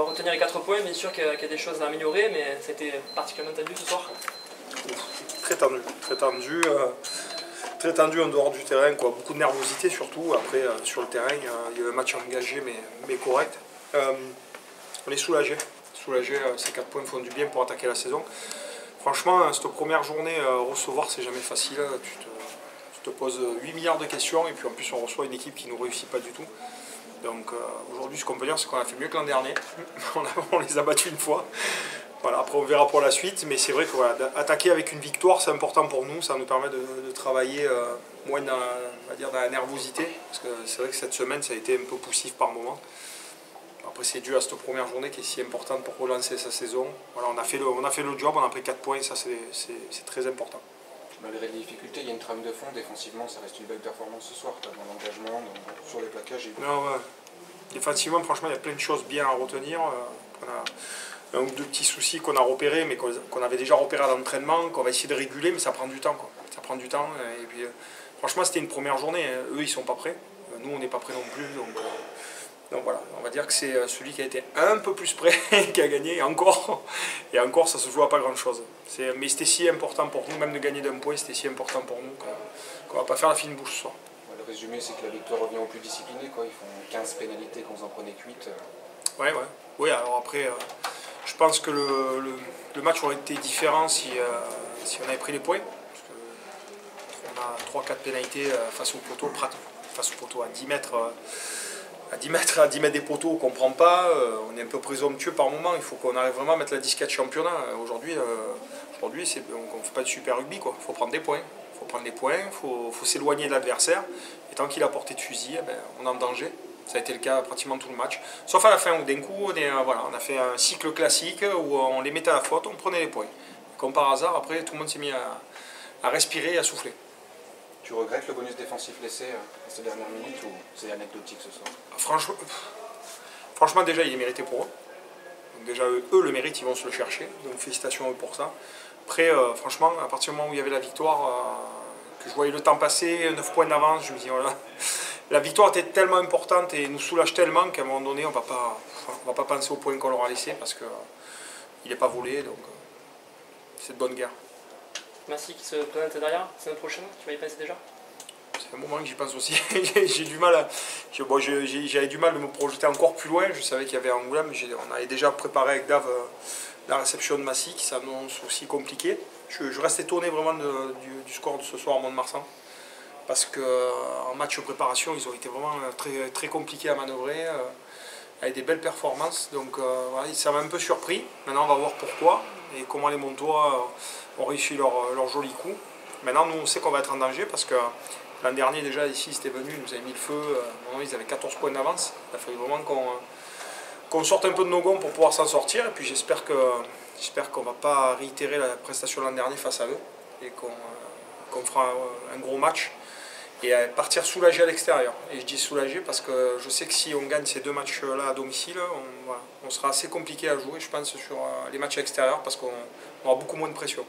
va retenir les 4 points, bien sûr qu'il y a des choses à améliorer, mais c'était particulièrement tendu ce soir. Très tendu, très tendu. Très tendu en dehors du terrain, quoi. Beaucoup de nervosité surtout. Après, sur le terrain, il y a un match engagé mais correct. On est soulagé. Ces 4 points font du bien pour attaquer la saison. Franchement, cette première journée, recevoir, c'est jamais facile. Tu te poses 8 milliards de questions et puis en plus on reçoit une équipe qui ne nous réussit pas du tout. Donc aujourd'hui, ce qu'on peut dire, c'est qu'on a fait mieux que l'an dernier. On les a battus une fois. Voilà, après on verra pour la suite, mais c'est vrai que voilà, attaquer avec une victoire, c'est important pour nous. Ça nous permet de travailler moins dans la nervosité. Parce que c'est vrai que cette semaine, ça a été un peu poussif par moment. Après, c'est dû à cette première journée qui est si importante pour relancer sa saison. Voilà, on a fait le job, on a pris 4 points et ça, c'est très important. Malgré les difficultés, il y a une trame de fond. Défensivement, ça reste une belle performance ce soir. Dans l'engagement, sur les plaquages. Non, ouais. Défensivement, franchement, il y a plein de choses bien à retenir. On a un ou deux petits soucis qu'on a repérés, mais qu'on avait déjà repérés à l'entraînement, qu'on va essayer de réguler, mais ça prend du temps, quoi. Ça prend du temps. Et puis, franchement, c'était une première journée. Eux, ils ne sont pas prêts. Nous, on n'est pas prêts non plus. Donc voilà, on va dire que c'est celui qui a été un peu plus près qui a gagné. Et encore, ça se joue à pas grand-chose. Mais c'était si important pour nous, même de gagner d'un point, c'était si important pour nous qu'on ne va pas faire la fine bouche ce soir. Le résumé, c'est que la victoire revient aux plus disciplinés, quoi. Ils font 15 pénalités quand vous en prenez que 8. Ouais. Oui, alors après, je pense que le match aurait été différent si on avait pris les points. Parce qu'on a 3-4 pénalités face au poteau à 10 mètres. À 10 mètres des poteaux qu'on ne prend pas, on est un peu présomptueux par moment. Il faut qu'on arrive vraiment à mettre la disquette championnat. Aujourd'hui, on ne fait pas de super rugby, quoi. Il faut prendre des points. Il faut s'éloigner de l'adversaire. Et tant qu'il a portée de fusil, on est en danger. Ça a été le cas pratiquement tout le match. Sauf à la fin où d'un coup, on a fait un cycle classique où on les mettait à la faute, on prenait les points. Comme par hasard, après, tout le monde s'est mis à respirer et à souffler. Tu regrettes le bonus défensif laissé à ces dernières minutes ou c'est anecdotique ce soir? Franchement, déjà, il est mérité pour eux. Donc déjà, eux le méritent, ils vont se le chercher. Donc félicitations à eux pour ça. Après, franchement, à partir du moment où il y avait la victoire, que je voyais le temps passer, 9 points d'avance, je me dis, voilà, la victoire était tellement importante et nous soulage tellement qu'à un moment donné, on va pas penser au point qu'on leur a laissé parce qu'il n'est pas volé. Donc c'est de bonne guerre. Massy qui se présente derrière, la semaine prochaine, tu vas y penser déjà? C'est un moment que j'y pense aussi. J'ai du mal j'avais du mal de me projeter encore plus loin. Je savais qu'il y avait Angoulême. On avait déjà préparé avec Dave la réception de Massy qui s'annonce aussi compliquée. Je reste étonné vraiment du score de ce soir à Mont-de-Marsan. Parce qu'en match de préparation, ils ont été vraiment très, très compliqués à manœuvrer. Avec des belles performances. Donc voilà, ça m'a un peu surpris. Maintenant, on va voir pourquoi et comment les Montois ont réussi leur joli coup. Maintenant, nous, on sait qu'on va être en danger parce que l'an dernier, déjà, ici, c'était venu, ils nous avaient mis le feu. Ils avaient 14 points d'avance. Il a fallu vraiment qu'on sorte un peu de nos gonds pour pouvoir s'en sortir. Et puis, j'espère qu'on ne va pas réitérer la prestation de l'an dernier face à eux et qu'on fera un gros match. Et partir soulagé à l'extérieur. Et je dis soulagé parce que je sais que si on gagne ces 2 matchs-là à domicile, on sera assez compliqué à jouer, je pense, sur les matchs à l'extérieur parce qu'on aura beaucoup moins de pression.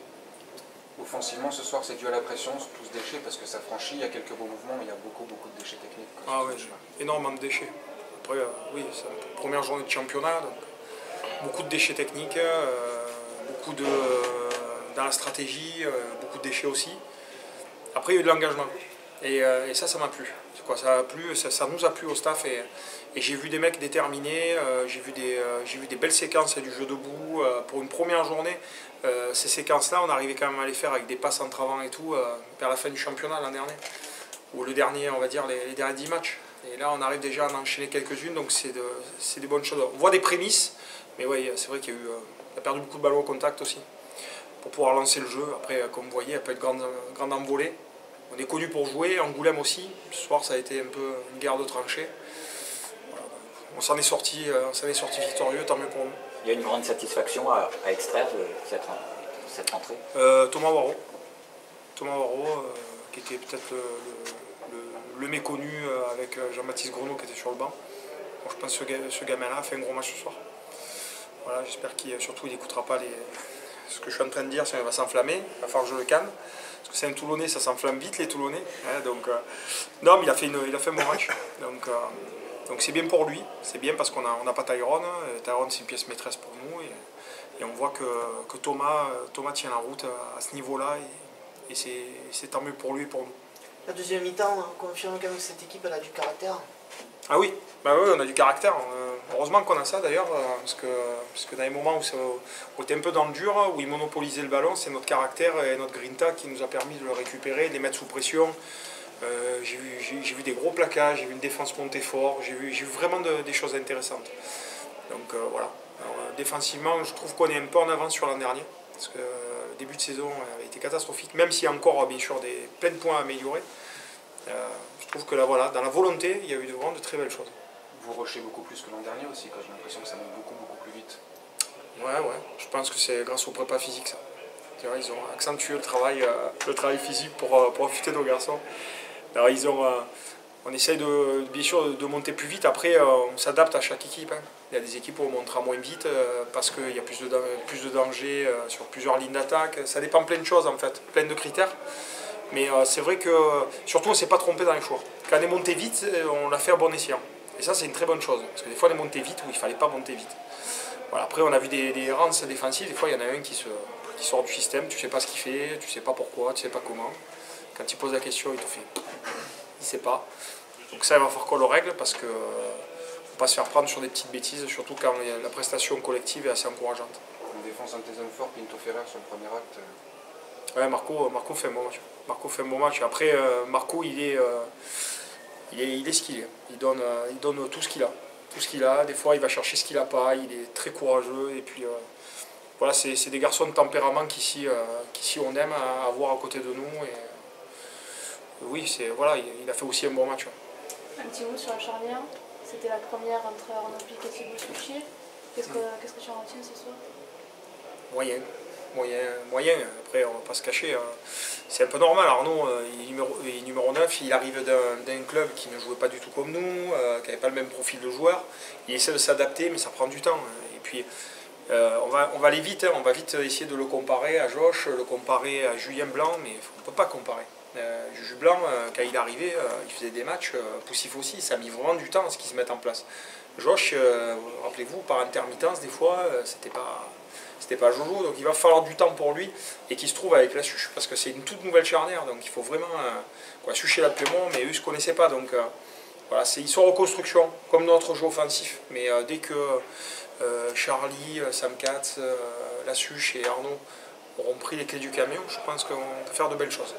Offensivement, ce soir, c'est dû à la pression, tout ce déchet, parce que ça franchit, il y a quelques beaux mouvements, mais il y a beaucoup de déchets techniques. Ah oui, énormément de déchets. Après, oui, c'est la première journée de championnat, donc beaucoup de déchets techniques, beaucoup dans la stratégie, beaucoup de déchets aussi. Après, il y a eu de l'engagement. Et ça m'a plu. Ça nous a plu au staff et j'ai vu des mecs déterminés, j'ai vu des belles séquences du jeu debout. Pour une première journée, ces séquences-là, on arrivait quand même à les faire avec des passes entre avant et tout, vers la fin du championnat l'an dernier. Ou le dernier, on va dire, les derniers 10 matchs. Et là, on arrive déjà à en enchaîner quelques-unes, donc c'est des bonnes choses. On voit des prémices, mais oui, c'est vrai qu'il y a eu, on a perdu beaucoup de ballons au contact aussi, pour pouvoir lancer le jeu. Après, comme vous voyez, il n'y a pas eu de grande envolée. On est connu pour jouer, Angoulême aussi. Ce soir, ça a été un peu une guerre de tranchées. Voilà. On s'en est sorti victorieux, tant mieux pour nous. Il y a une grande satisfaction à extraire de cette rentrée. Thomas Waro, qui était peut-être le méconnu avec Jean-Baptiste Grenot qui était sur le banc. Bon, je pense que ce gamin-là a fait un gros match ce soir. Voilà, j'espère qu'il n'écoutera pas ce que je suis en train de dire, sinon il va s'enflammer. Il va falloir que je le calme. Parce que c'est un Toulonnais, ça s'enflamme vite les Toulonnais. Donc, non, mais il a fait un bon match. Donc Donc c'est bien pour lui, c'est bien parce qu'on n'a pas Tyrone. Tyrone c'est une pièce maîtresse pour nous et on voit que Thomas tient la route à ce niveau-là et c'est tant mieux pour lui et pour nous. La deuxième mi-temps, on confirme quand même que cette équipe elle a du caractère. Ah oui, bah oui, on a du caractère. Heureusement qu'on a ça d'ailleurs, parce que dans les moments où on était un peu dans le dur, où ils monopolisaient le ballon, c'est notre caractère et notre grinta qui nous a permis de le récupérer, de les mettre sous pression. J'ai vu des gros plaquages, j'ai vu une défense monter fort, j'ai vu vraiment des choses intéressantes. Donc voilà. Alors, défensivement, je trouve qu'on est un peu en avance sur l'an dernier, parce que le début de saison avait été catastrophique, même s'il y a encore bien sûr plein de points à améliorer. Je trouve que là, voilà, dans la volonté, il y a eu vraiment de très belles choses. Vous rushez beaucoup plus que l'an dernier aussi, quoi. J'ai l'impression que ça monte beaucoup plus vite. Ouais, je pense que c'est grâce au prépa physique ça. Ils ont accentué le travail physique pour profiter de nos garçons. Alors, on essaye bien sûr de monter plus vite, après on s'adapte à chaque équipe. Hein. Il y a des équipes où on montera moins vite parce qu'il y a plus de danger sur plusieurs lignes d'attaque. Ça dépend de plein de choses en fait, plein de critères. Mais c'est vrai que surtout on ne s'est pas trompé dans les choix. Quand on est monté vite, on l'a fait à bon escient. Et ça c'est une très bonne chose. Parce que des fois on est monté vite où il ne fallait pas monter vite. Voilà, après on a vu des errances défensives, des fois il y en a un qui sort du système, tu ne sais pas ce qu'il fait, tu ne sais pas pourquoi, tu ne sais pas comment. Quand tu poses la question, il te fait. Il ne sait pas. Donc ça il va falloir qu'on le règle parce que faut pas se faire prendre sur des petites bêtises, surtout quand la prestation collective est assez encourageante. Une défense intéressante fort, Pinto Ferrer sur le premier acte. Ouais, Marco fait un bon match. Marco fait un bon match. Après, Marco, il est ce qu'il est. Il donne tout ce qu'il a. Tout ce qu'il a. Des fois, il va chercher ce qu'il n'a pas. Il est très courageux. Et puis, voilà, c'est des garçons de tempérament qu'ici on aime avoir à côté de nous. Et, oui, voilà, il a fait aussi un bon match. Un petit mot sur la charnière. C'était la première entre Arnaud Pic et Thibaut Souchier. Qu'est-ce que tu en retiens ce soir? Moyen. Après on va pas se cacher, c'est un peu normal. Arnaud, il est numéro 9, il arrive d'un club qui ne jouait pas du tout comme nous, qui n'avait pas le même profil de joueur. Il essaie de s'adapter, mais ça prend du temps. Et puis on va aller vite, on va vite essayer de le comparer à Josh, le comparer à Julien Blanc, mais on ne peut pas comparer. Juju Blanc, quand il est arrivé, il faisait des matchs poussifs aussi, ça a mis vraiment du temps à ce qu'il se mette en place. Josh, rappelez-vous, par intermittence, des fois, c'était pas Jojo, donc il va falloir du temps pour lui et qu'il se trouve avec la Suche, parce que c'est une toute nouvelle charnière, donc il faut vraiment Suche et la Plémont, mais eux ils se connaissaient pas, donc voilà, ils sont en reconstruction, comme notre jeu offensif, mais dès que Charlie, Sam Katz, la Suche et Arnaud auront pris les clés du camion, je pense qu'on peut faire de belles choses.